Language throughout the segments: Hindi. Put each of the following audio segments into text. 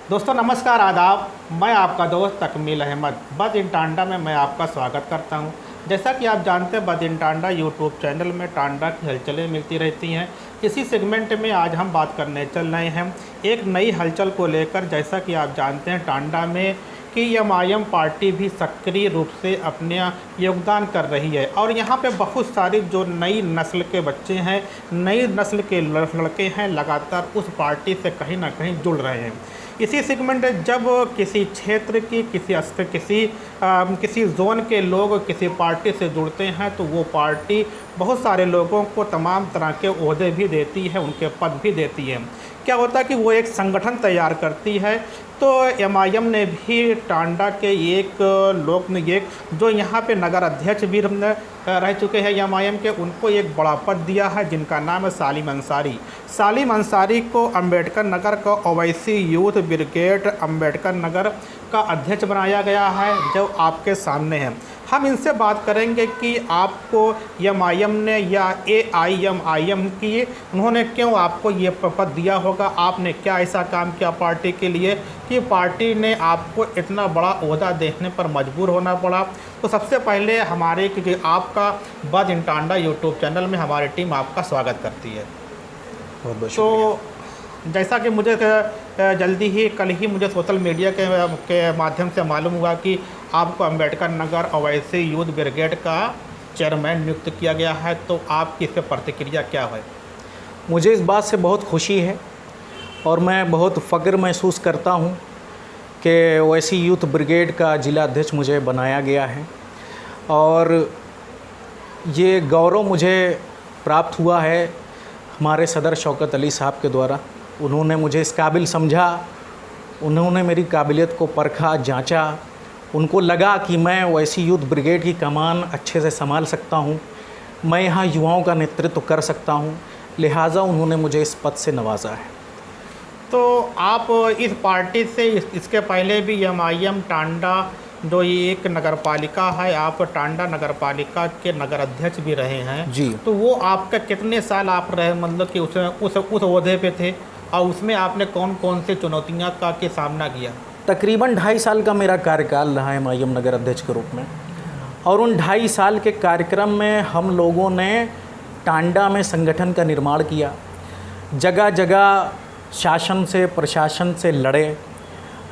दोस्तों नमस्कार आदाब। मैं आपका दोस्त तकमील अहमद बद इन टांडा में मैं आपका स्वागत करता हूं। जैसा कि आप जानते हैं बद इन टांडा यूट्यूब चैनल में टांडा की हलचलें मिलती रहती हैं। इसी सेगमेंट में आज हम बात करने चल रहे हैं एक नई हलचल को लेकर। जैसा कि आप जानते हैं टांडा में कि एमआईएम पार्टी भी सक्रिय रूप से अपना योगदान कर रही है और यहाँ पे बहुत सारी जो नई नस्ल के बच्चे हैं, नई नस्ल के लड़के हैं, लगातार उस पार्टी से कहीं ना कहीं जुड़ रहे हैं। इसी सेगमेंट जब किसी क्षेत्र की किसी जोन के लोग किसी पार्टी से जुड़ते हैं तो वो पार्टी बहुत सारे लोगों को तमाम तरह के ओहदे भी देती है, उनके पद भी देती है। क्या होता है कि वो एक संगठन तैयार करती है। तो एमआईएम ने भी टांडा के एक लोग ने एक जो यहाँ पे नगर अध्यक्ष भी रह चुके हैं एमआईएम के, उनको एक बड़ा पद दिया है जिनका नाम है सालिम अंसारी। सालिम अंसारी को अंबेडकर नगर का ओवैसी यूथ ब्रिगेड अंबेडकर नगर का अध्यक्ष बनाया गया है जो आपके सामने है। हम इनसे बात करेंगे कि आपको एमआईएम ने या एआईएमआईएम की उन्होंने क्यों आपको ये पद दिया होगा, आपने क्या ऐसा काम किया पार्टी के लिए कि पार्टी ने आपको इतना बड़ा ओहदा देखने पर मजबूर होना पड़ा। तो सबसे पहले हमारे क्योंकि आपका बद इन टांडा यूट्यूब चैनल में हमारी टीम आपका स्वागत करती है। बहुत बहुत तो जैसा कि मुझे जल्दी ही कल ही मुझे सोशल मीडिया के माध्यम से मालूम हुआ कि आपको अंबेडकर नगर ओवैसी यूथ ब्रिगेड का चेयरमैन नियुक्त किया गया है, तो आपकी इस पर प्रतिक्रिया क्या है? मुझे इस बात से बहुत खुशी है और मैं बहुत फ़ख्र महसूस करता हूँ कि ओवैसी यूथ ब्रिगेड का जिला अध्यक्ष मुझे बनाया गया है और ये गौरव मुझे प्राप्त हुआ है हमारे सदर शौकत अली साहब के द्वारा। उन्होंने मुझे इस काबिल समझा, उन्होंने मेरी काबिलियत को परखा, जांचा। उनको लगा कि मैं ओवैसी यूथ ब्रिगेड की कमान अच्छे से संभाल सकता हूँ, मैं यहाँ युवाओं का नेतृत्व कर सकता हूँ, लिहाजा उन्होंने मुझे इस पद से नवाजा है। तो आप इस पार्टी से इसके पहले भी एमआईएम टांडा जो ये एक नगर पालिका है, आप टांडा नगर पालिका के नगर अध्यक्ष भी रहे हैं जी। तो वो आपका कितने साल आप रहे, मतलब कि उस ओहदे पे थे और उसमें आपने कौन कौन से चुनौतियाँ का सामना किया? तकरीबन 2.5 साल का मेरा कार्यकाल रहा है एमआईएम नगर अध्यक्ष के रूप में और उन 2.5 साल के कार्यक्रम में हम लोगों ने टांडा में संगठन का निर्माण किया, जगह जगह शासन से प्रशासन से लड़े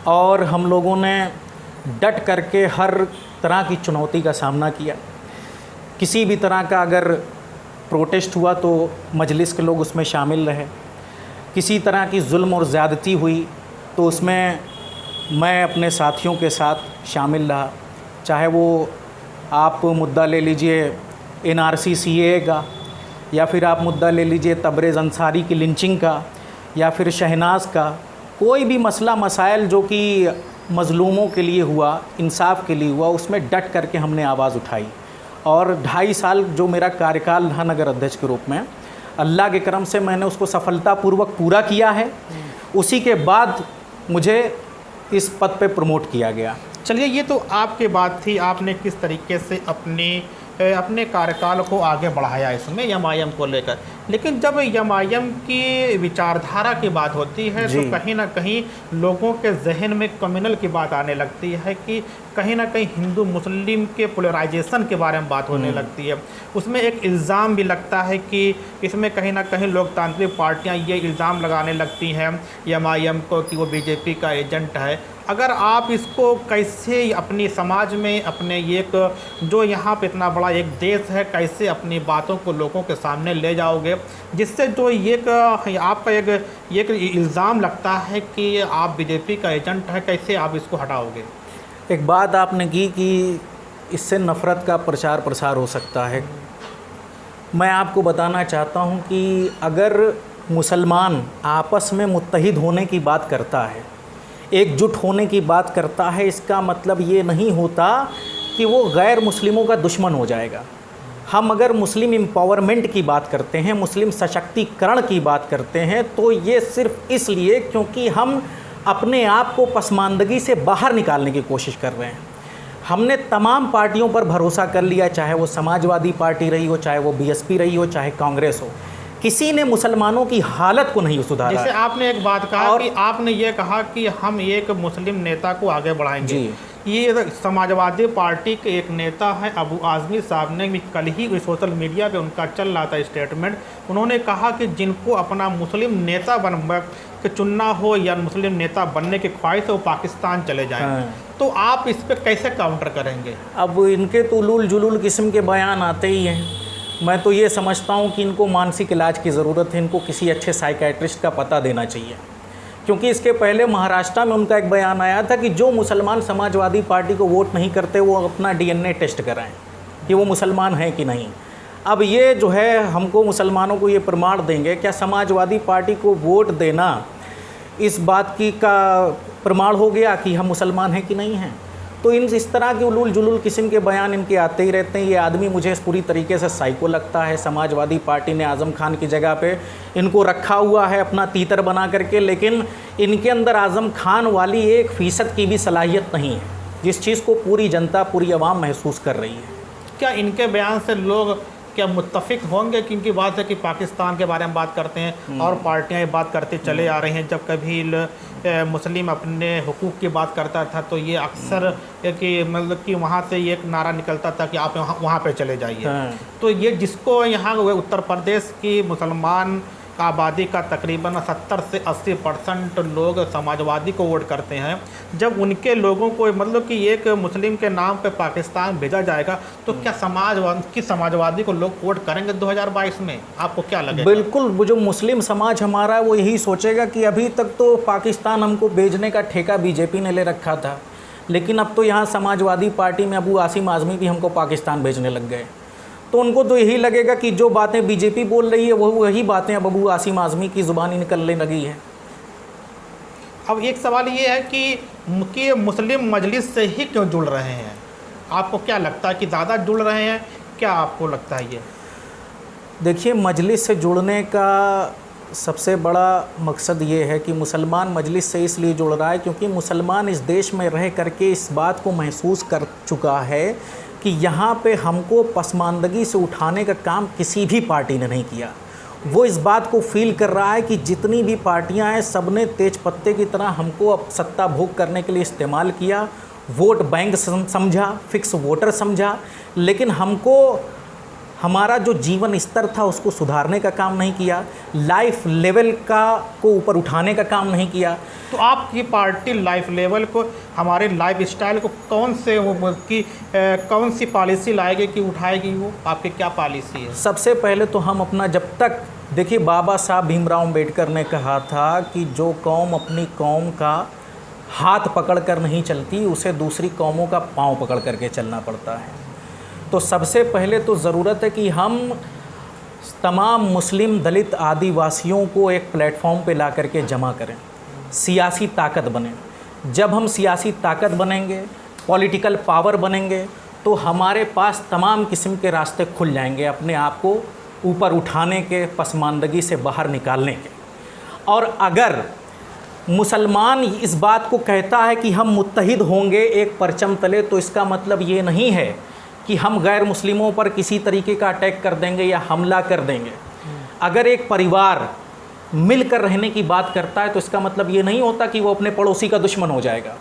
और हम लोगों ने डट करके हर तरह की चुनौती का सामना किया। किसी भी तरह का अगर प्रोटेस्ट हुआ तो मजलिस के लोग उसमें शामिल रहे, किसी तरह की जुल्म और ज़्यादती हुई तो उसमें मैं अपने साथियों के साथ शामिल रहा। चाहे वो आप मुद्दा ले लीजिए एनआरसी सीएए का, या फिर आप मुद्दा ले लीजिए तबरेज़ अंसारी की लिंचिंग का, या फिर शहनाज का, कोई भी मसला मसाइल जो कि मज़लूमों के लिए हुआ, इंसाफ के लिए हुआ, उसमें डट करके हमने आवाज़ उठाई। और 2.5 साल जो मेरा कार्यकाल रहा नगर अध्यक्ष के रूप में, अल्लाह के करम से मैंने उसको सफलतापूर्वक पूरा किया है। उसी के बाद मुझे इस पद पे प्रमोट किया गया। चलिए, ये तो आपकी बात थी, आपने किस तरीके से अपने कार्यकाल को आगे बढ़ाया इसमें एमआईएम को लेकर। लेकिन जब एमआईएम की विचारधारा की बात होती है तो कहीं ना कहीं लोगों के जहन में कम्युनल की बात आने लगती है कि कहीं ना कहीं हिंदू मुस्लिम के पोलराइजेशन के बारे में बात होने लगती है। उसमें एक इल्ज़ाम भी लगता है कि इसमें कहीं ना कहीं लोकतांत्रिक पार्टियां ये इल्ज़ाम लगाने लगती हैं एमआईएम को कि वो बीजेपी का एजेंट है। अगर आप इसको कैसे अपनी समाज में अपने एक जो यहाँ पे इतना बड़ा एक देश है, कैसे अपनी बातों को लोगों के सामने ले जाओगे जिससे जो एक आपका एक इल्ज़ाम लगता है कि आप बीजेपी का एजेंट है, कैसे आप इसको हटाओगे? एक बात आपने की कि इससे नफ़रत का प्रचार प्रसार हो सकता है। मैं आपको बताना चाहता हूँ कि अगर मुसलमान आपस में मुत्तहिद होने की बात करता है, एकजुट होने की बात करता है, इसका मतलब ये नहीं होता कि वो गैर मुस्लिमों का दुश्मन हो जाएगा। हम अगर मुस्लिम एम्पावरमेंट की बात करते हैं, मुस्लिम सशक्तिकरण की बात करते हैं, तो ये सिर्फ इसलिए क्योंकि हम अपने आप को पसमानदगी से बाहर निकालने की कोशिश कर रहे हैं। हमने तमाम पार्टियों पर भरोसा कर लिया, चाहे वो समाजवादी पार्टी रही हो, चाहे वो बीएसपी रही हो, चाहे कांग्रेस हो। किसी ने मुसलमानों की हालत को नहीं सुधारा जैसे है। आपने एक बात कहा और कि आपने ये कहा कि हम एक मुस्लिम नेता को आगे बढ़ाएंगे। जी। ये समाजवादी पार्टी के एक नेता हैं अबू आज़मी साहब ने भी कल ही सोशल मीडिया पे उनका चल रहा था स्टेटमेंट। उन्होंने कहा कि जिनको अपना मुस्लिम नेता बन के चुनना हो या मुस्लिम नेता बनने की ख्वाहिश है वो पाकिस्तान चले जाएं। हाँ। तो आप इस पर कैसे काउंटर करेंगे? अब इनके तो उलूल जुलूल किस्म के बयान आते ही हैं। मैं तो ये समझता हूँ कि इनको मानसिक इलाज की ज़रूरत है, इनको किसी अच्छे साइकेट्रिस्ट का पता देना चाहिए। क्योंकि इसके पहले महाराष्ट्र में उनका एक बयान आया था कि जो मुसलमान समाजवादी पार्टी को वोट नहीं करते वो अपना DNA टेस्ट कराएं कि वो मुसलमान हैं कि नहीं। अब ये जो है हमको मुसलमानों को ये प्रमाण देंगे, क्या समाजवादी पार्टी को वोट देना इस बात की का प्रमाण हो गया कि हम मुसलमान हैं कि नहीं हैं? तो इस तरह के उलूल जुलूल किस्म के बयान इनके आते ही रहते हैं। ये आदमी मुझे पूरी तरीके से साइको लगता है। समाजवादी पार्टी ने आज़म खान की जगह पे इनको रखा हुआ है अपना तीतर बना करके, लेकिन इनके अंदर आज़म खान वाली 1% की भी सलाहियत नहीं है, जिस चीज़ को पूरी जनता पूरी आवाम महसूस कर रही है। क्या इनके बयान से लोग क्या मुत्तफिक होंगे? क्योंकि बात है कि पाकिस्तान के बारे में बात करते हैं और पार्टियां ये बात करते चले आ रही हैं। जब कभी मुस्लिम अपने हुकूक की बात करता था तो ये अक्सर कि मतलब कि वहाँ से ये एक नारा निकलता था कि आप वहाँ पे चले जाइए। तो ये जिसको यहाँ उत्तर प्रदेश की मुसलमान आबादी का तकरीबन 70 से 80% लोग समाजवादी को वोट करते हैं, जब उनके लोगों को मतलब कि एक मुस्लिम के नाम पे पाकिस्तान भेजा जाएगा तो क्या समाजवादी को लोग वोट करेंगे 2022 में? आपको क्या लगेगा? बिल्कुल, वो जो मुस्लिम समाज हमारा है वो यही सोचेगा कि अभी तक तो पाकिस्तान हमको भेजने का ठेका बीजेपी ने ले रखा था, लेकिन अब तो यहाँ समाजवादी पार्टी में अबू आसिम आज़मी भी हमको पाकिस्तान भेजने लग गए। तो उनको तो यही लगेगा कि जो बातें बीजेपी बोल रही है वो वही बातें अब अबू आसिम आज़मी की ज़ुबानी निकलने लगी है। अब एक सवाल ये है कि मुस्लिम मजलिस से ही क्यों जुड़ रहे हैं? आपको क्या लगता है कि ज़्यादा जुड़ रहे हैं? क्या आपको लगता है ये? देखिए, मजलिस से जुड़ने का सबसे बड़ा मकसद ये है कि मुसलमान मजलिस से इसलिए जुड़ रहा है क्योंकि मुसलमान इस देश में रह करके इस बात को महसूस कर चुका है कि यहाँ पे हमको पसमानदगी से उठाने का काम किसी भी पार्टी ने नहीं किया। वो इस बात को फील कर रहा है कि जितनी भी पार्टियां हैं सब ने तेज पत्ते की तरह हमको अब सत्ता भोग करने के लिए इस्तेमाल किया, वोट बैंक समझा, फिक्स वोटर समझा, लेकिन हमको हमारा जो जीवन स्तर था उसको सुधारने का काम नहीं किया, लाइफ लेवल को ऊपर उठाने का काम नहीं किया। तो आपकी पार्टी लाइफ लेवल को, हमारे लाइफ स्टाइल को कौन सी पॉलिसी लाएगी कि उठाएगी? वो आपकी क्या पॉलिसी है? सबसे पहले तो हम अपना, जब तक देखिए बाबा साहब भीमराव अम्बेडकर ने कहा था कि जो कौम अपनी कौम का हाथ पकड़ कर नहीं चलती उसे दूसरी कौमों का पाँव पकड़ करके चलना पड़ता है। तो सबसे पहले तो ज़रूरत है कि हम तमाम मुस्लिम दलित आदिवासियों को एक प्लेटफॉर्म पे ला करके जमा करें, सियासी ताकत बने। जब हम सियासी ताकत बनेंगे, पॉलिटिकल पावर बनेंगे, तो हमारे पास तमाम किस्म के रास्ते खुल जाएंगे अपने आप को ऊपर उठाने के, पसमानदगी से बाहर निकालने के। और अगर मुसलमान इस बात को कहता है कि हम मुत्तहिद होंगे एक परचम तले, तो इसका मतलब ये नहीं है कि हम गैर मुस्लिमों पर किसी तरीके का अटैक कर देंगे या हमला कर देंगे। अगर एक परिवार मिलकर रहने की बात करता है तो इसका मतलब ये नहीं होता कि वो अपने पड़ोसी का दुश्मन हो जाएगा।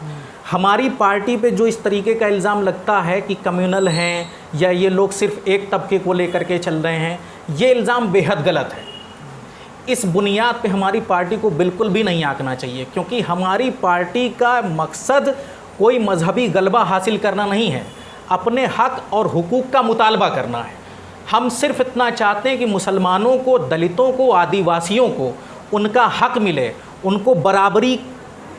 हमारी पार्टी पे जो इस तरीके का इल्ज़ाम लगता है कि कम्युनल हैं या ये लोग सिर्फ एक तबके को लेकर के चल रहे हैं, ये इल्ज़ाम बेहद गलत है। इस बुनियाद पे हमारी पार्टी को बिल्कुल भी नहीं आंकना चाहिए, क्योंकि हमारी पार्टी का मकसद कोई मजहबी गलबा हासिल करना नहीं है, अपने हक और हुकूक का मुतालबा करना है। हम सिर्फ इतना चाहते हैं कि मुसलमानों को, दलितों को, आदिवासियों को उनका हक मिले, उनको बराबरी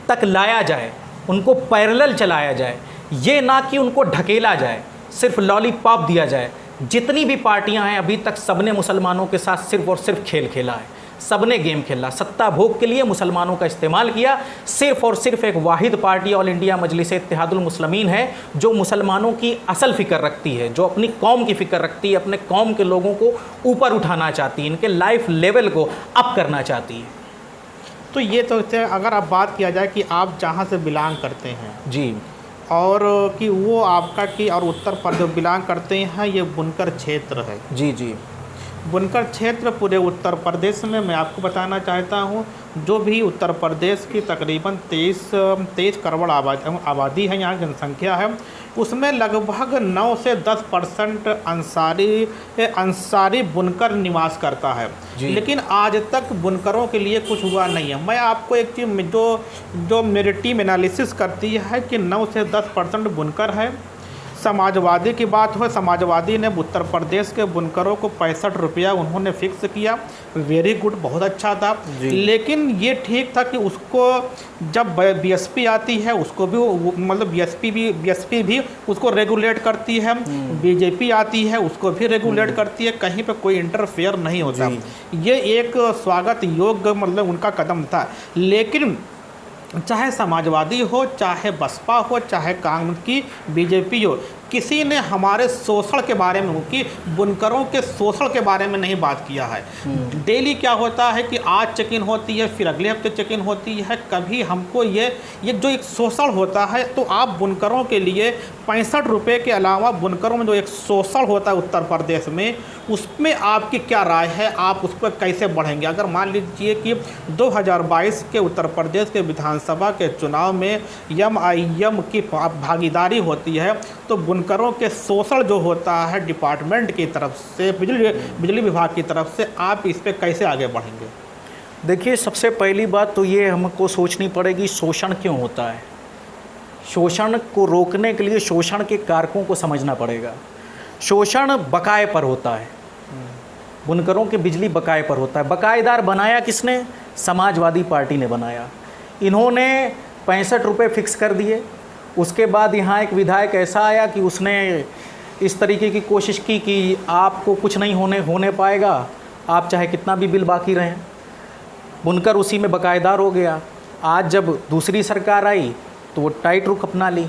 तक लाया जाए, उनको पैरेलल चलाया जाए, ये ना कि उनको ढकेला जाए, सिर्फ लॉलीपॉप दिया जाए। जितनी भी पार्टियां हैं अभी तक सबने मुसलमानों के साथ सिर्फ और सिर्फ खेल खेला है, सबने गेम खेला, सत्ता भोग के लिए मुसलमानों का इस्तेमाल किया। सिर्फ और सिर्फ एक वाहिद पार्टी ऑल इंडिया मजलिस इत्तेहादुल मुस्लिमीन है जो मुसलमानों की असल फ़िक्र रखती है, जो अपनी कौम की फ़िक्र रखती है, अपने कौम के लोगों को ऊपर उठाना चाहती है, इनके लाइफ लेवल को अप करना चाहती है। तो ये तो अगर आप बात किया जाए कि आप जहाँ से बिलोंग करते हैं जी, और कि वो आपका कि और उत्तर प्रदेश बिलोंग करते हैं, ये बुनकर क्षेत्र है। जी जी। बुनकर क्षेत्र पूरे उत्तर प्रदेश में मैं आपको बताना चाहता हूँ, जो भी उत्तर प्रदेश की तकरीबन 23 करोड़ आबादी है, यहाँ जनसंख्या है, उसमें लगभग 9 से 10% अंसारी बुनकर निवास करता है। लेकिन आज तक बुनकरों के लिए कुछ हुआ नहीं है। मैं आपको एक चीज़ जो मेरी टीम एनालिसिस करती है कि 9 से 10% बुनकर है। समाजवादी की बात हो, समाजवादी ने उत्तर प्रदेश के बुनकरों को 65 रुपया उन्होंने फिक्स किया, वेरी गुड, बहुत अच्छा था। लेकिन ये ठीक था कि उसको जब बीएसपी आती है उसको भी मतलब बीएसपी भी उसको रेगुलेट करती है, बीजेपी आती है उसको भी रेगुलेट करती है, कहीं पे कोई इंटरफेयर नहीं होता। ये एक स्वागत योग्य मतलब उनका कदम था। लेकिन चाहे समाजवादी हो, चाहे बसपा हो, चाहे कांग्रेस की बीजेपी हो, किसी ने हमारे शोषण के बारे में कि बुनकरों के शोषण के बारे में नहीं बात किया है। डेली क्या होता है कि आज चेक इन होती है, फिर अगले हफ्ते चेक इन होती है। कभी हमको ये जो एक शोषण होता है, तो आप बुनकरों के लिए 65 रुपये के अलावा बुनकरों में जो एक शोषण होता है उत्तर प्रदेश में, उसमें आपकी क्या राय है? आप उस पर कैसे बढ़ेंगे? अगर मान लीजिए कि 2022 के उत्तर प्रदेश के विधानसभा के चुनाव में MIM की भागीदारी होती है, तो बुनकरों के शोषण जो होता है डिपार्टमेंट की तरफ से, बिजली विभाग की तरफ से, आप इस पे कैसे आगे बढ़ेंगे? देखिए, सबसे पहली बात तो ये हमको सोचनी पड़ेगी, शोषण क्यों होता है। शोषण को रोकने के लिए शोषण के कारकों को समझना पड़ेगा। शोषण बकाए पर होता है, बुनकरों के बिजली बकाए पर होता है। बकायेदार बनाया किसने? समाजवादी पार्टी ने बनाया। इन्होंने 65 रुपये फिक्स कर दिए। उसके बाद यहाँ एक विधायक ऐसा आया कि उसने इस तरीके की कोशिश की कि आपको कुछ नहीं होने पाएगा, आप चाहे कितना भी बिल बाकी रहें। बुनकर उसी में बकायेदार हो गया। आज जब दूसरी सरकार आई तो वो टाइट रुख अपना ली।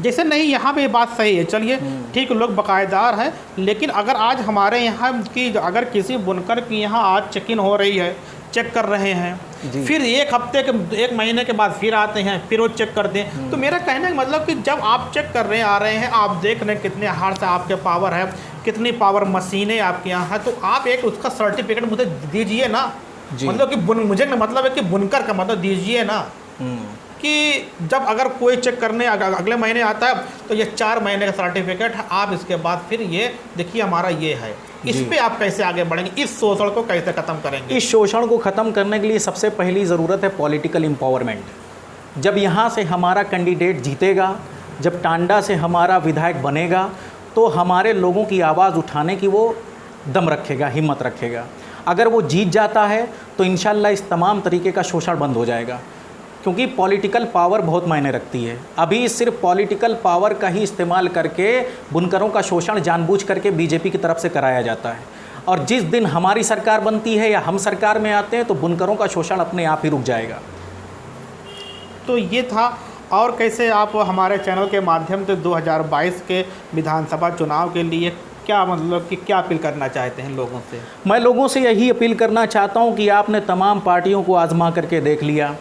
जैसे नहीं, यहाँ पे बात सही है, चलिए ठीक, लोग बकायेदार हैं, लेकिन अगर आज हमारे यहाँ की अगर किसी बुनकर की यहाँ आज चेक इन हो रही है, चेक कर रहे हैं, फिर एक महीने के बाद फिर आते हैं, फिर वो चेक करते हैं, तो मेरा कहने का मतलब कि जब आप चेक कर रहे आ रहे हैं, आप देख रहे हैं कितने हार्ड से आपके पावर है, कितनी पावर मशीनें आपके यहाँ है, तो आप एक उसका सर्टिफिकेट मुझे दीजिए ना। मतलब कि मुझे मतलब है कि बुनकर का मतलब दीजिए ना, कि जब अगर कोई चेक करने अगले महीने आता है तो ये 4 महीने का सर्टिफिकेट है, आप इसके बाद फिर ये देखिए हमारा ये है। इस पे आप कैसे आगे बढ़ेंगे? इस शोषण को कैसे ख़त्म करेंगे? इस शोषण को ख़त्म करने के लिए सबसे पहली ज़रूरत है पॉलिटिकल एम्पावरमेंट। जब यहाँ से हमारा कैंडिडेट जीतेगा, जब टांडा से हमारा विधायक बनेगा, तो हमारे लोगों की आवाज़ उठाने की वो दम रखेगा, हिम्मत रखेगा। अगर वो जीत जाता है तो इंशाल्लाह इस तमाम तरीके का शोषण बंद हो जाएगा, क्योंकि पॉलिटिकल पावर बहुत मायने रखती है। अभी सिर्फ पॉलिटिकल पावर का ही इस्तेमाल करके बुनकरों का शोषण जानबूझ करके बीजेपी की तरफ से कराया जाता है, और जिस दिन हमारी सरकार बनती है या हम सरकार में आते हैं तो बुनकरों का शोषण अपने आप ही रुक जाएगा। तो ये था। और कैसे आप हमारे चैनल के माध्यम से 2022 के विधानसभा चुनाव के लिए क्या मतलब कि क्या अपील करना चाहते हैं लोगों से? मैं लोगों से यही अपील करना चाहता हूँ कि आपने तमाम पार्टियों को आजमा करके देख लिया।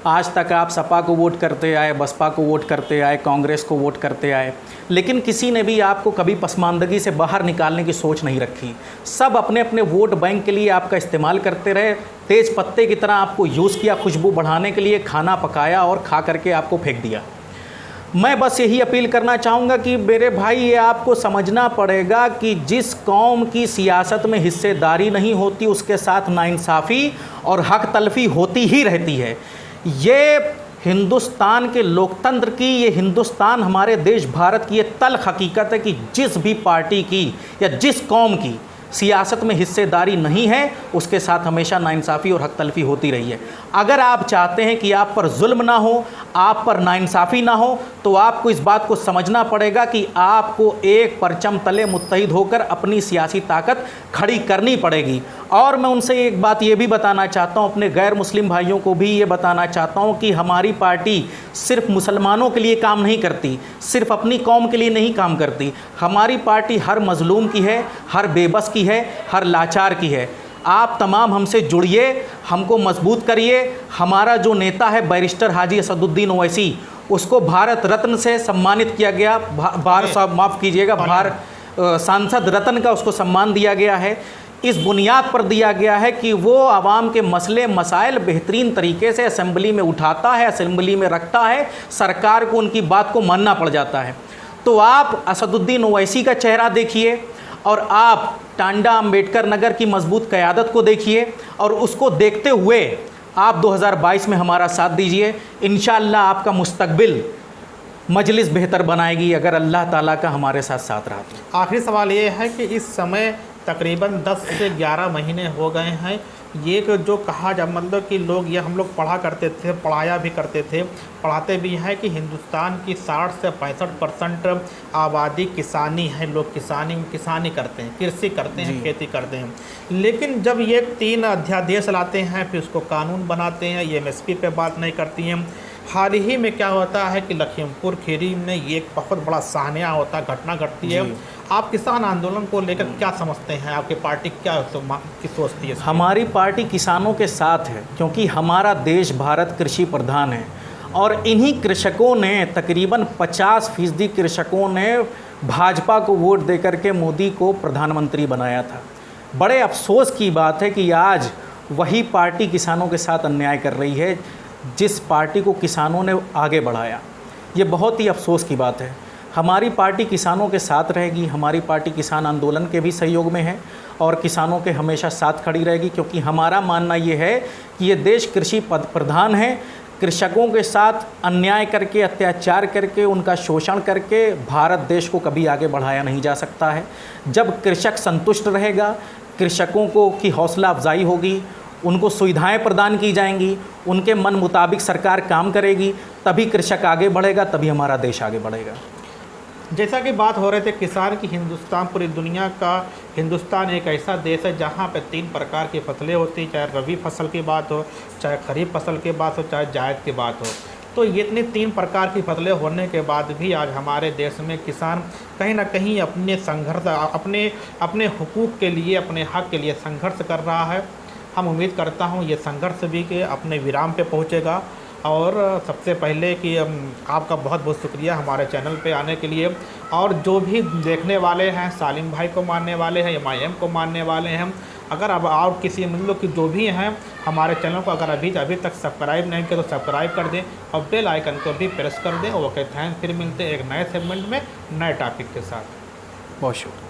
आज तक आप सपा को वोट करते आए, बसपा को वोट करते आए, कांग्रेस को वोट करते आए, लेकिन किसी ने भी आपको कभी पसमानदगी से बाहर निकालने की सोच नहीं रखी। सब अपने अपने वोट बैंक के लिए आपका इस्तेमाल करते रहे, तेज़ पत्ते की तरह आपको यूज़ किया, खुशबू बढ़ाने के लिए खाना पकाया और खा करके आपको फेंक दिया। मैं बस यही अपील करना चाहूँगा कि मेरे भाई, ये आपको समझना पड़ेगा कि जिस कौम की सियासत में हिस्सेदारी नहीं होती उसके साथ नाइंसाफ़ी और हक तलफी होती ही रहती है। ये हिंदुस्तान के लोकतंत्र की, ये हिंदुस्तान हमारे देश भारत की ये तल्ख हकीकत है कि जिस भी पार्टी की या जिस कौम की सियासत में हिस्सेदारी नहीं है उसके साथ हमेशा नाइंसाफ़ी और हक तलफी होती रही है। अगर आप चाहते हैं कि आप पर जुल्म ना हो, आप पर नाइंसाफ़ी ना हो, तो आपको इस बात को समझना पड़ेगा कि आपको एक परचम तले मुत्तहिद होकर अपनी सियासी ताकत खड़ी करनी पड़ेगी। और मैं उनसे एक बात ये भी बताना चाहता हूँ, अपने गैर मुस्लिम भाइयों को भी ये बताना चाहता हूँ कि हमारी पार्टी सिर्फ मुसलमानों के लिए काम नहीं करती, सिर्फ अपनी कौम के लिए नहीं काम करती। हमारी पार्टी हर मज़लूम की है, हर बेबस की है, हर लाचार की है। आप तमाम हमसे जुड़िए, हमको मजबूत करिए। हमारा जो नेता है बैरिस्टर हाजी असदुद्दीन ओवैसी, उसको भारत रत्न से सम्मानित किया गया, माफ़ कीजिएगा, भारत सांसद रत्न का उसको सम्मान दिया गया है। इस बुनियाद पर दिया गया है कि वो आवाम के मसले मसाइल बेहतरीन तरीके से असेंबली में उठाता है, असेंबली में रखता है, सरकार को उनकी बात को मानना पड़ जाता है। तो आप असदुद्दीन ओवैसी का चेहरा देखिए और आप टांडा अंबेडकर नगर की मजबूत क़यादत को देखिए और उसको देखते हुए आप 2022 में हमारा साथ दीजिए। इंशाअल्लाह आपका मुस्तकबिल मजलिस बेहतर बनाएगी अगर अल्लाह ताला का हमारे साथ साथ रहा तो। आखिरी सवाल ये है कि इस समय तकरीबन 10 से 11 महीने हो गए हैं, ये कि जो कहा जा मतलब कि लोग ये हम लोग पढ़ा करते थे, पढ़ाया भी करते थे, पढ़ाते भी हैं कि हिंदुस्तान की 60 से 65% आबादी किसानी है, लोग किसानी करते हैं, कृषि करते हैं, खेती करते हैं। लेकिन जब ये 3 अध्यादेश लाते हैं फिर उसको कानून बनाते हैं, ये एमएसपी पे बात नहीं करती हैं। हाल ही में क्या होता है कि लखीमपुर खीरी में ये एक बहुत बड़ा सानिया होता घटना घटती है। आप किसान आंदोलन को लेकर क्या समझते हैं, आपकी पार्टी क्या सोचती है? हमारी पार्टी किसानों के साथ है क्योंकि हमारा देश भारत कृषि प्रधान है और इन्हीं कृषकों ने तकरीबन 50% कृषकों ने भाजपा को वोट देकर के मोदी को प्रधानमंत्री बनाया था। बड़े अफसोस की बात है कि आज वही पार्टी किसानों के साथ अन्याय कर रही है जिस पार्टी को किसानों ने आगे बढ़ाया। ये बहुत ही अफसोस की बात है। हमारी पार्टी किसानों के साथ रहेगी, हमारी पार्टी किसान आंदोलन के भी सहयोग में है और किसानों के हमेशा साथ खड़ी रहेगी क्योंकि हमारा मानना ये है कि ये देश कृषि प्रधान है। कृषकों के साथ अन्याय करके, अत्याचार करके, उनका शोषण करके भारत देश को कभी आगे बढ़ाया नहीं जा सकता है। जब कृषक संतुष्ट रहेगा, कृषकों को की हौसला अफजाई होगी, उनको सुविधाएं प्रदान की जाएंगी, उनके मन मुताबिक सरकार काम करेगी, तभी कृषक आगे बढ़ेगा, तभी हमारा देश आगे बढ़ेगा। जैसा कि बात हो रहे थे किसान की, हिंदुस्तान पूरी दुनिया का हिंदुस्तान एक ऐसा देश है जहाँ पे 3 प्रकार की फसलें होती हैं, चाहे रबी फसल की बात हो, चाहे खरीफ फसल की बात हो, चाहे जायद की बात हो। तो ये इतनी 3 प्रकार की फसलें होने के बाद भी आज हमारे देश में किसान कहीं ना कहीं अपने संघर्ष अपने हुकूक के लिए, अपने हक के लिए संघर्ष कर रहा है। हम उम्मीद करता हूँ ये संघर्ष भी के अपने विराम पे पहुँचेगा। और सबसे पहले कि आपका बहुत बहुत शुक्रिया हमारे चैनल पे आने के लिए। और जो भी देखने वाले हैं, सालिम भाई को मानने वाले हैं, MIM को मानने वाले हैं, अगर अब और किसी मतलब कि जो भी हैं हमारे चैनल को अगर अभी तक सब्सक्राइब नहीं किया तो सब्सक्राइब कर दें और बेल आइकन को भी प्रेस कर दें। Okay, thanks. फिर मिलते हैं एक नए सेगमेंट में नए टॉपिक के साथ। बहुत शुक्रिया।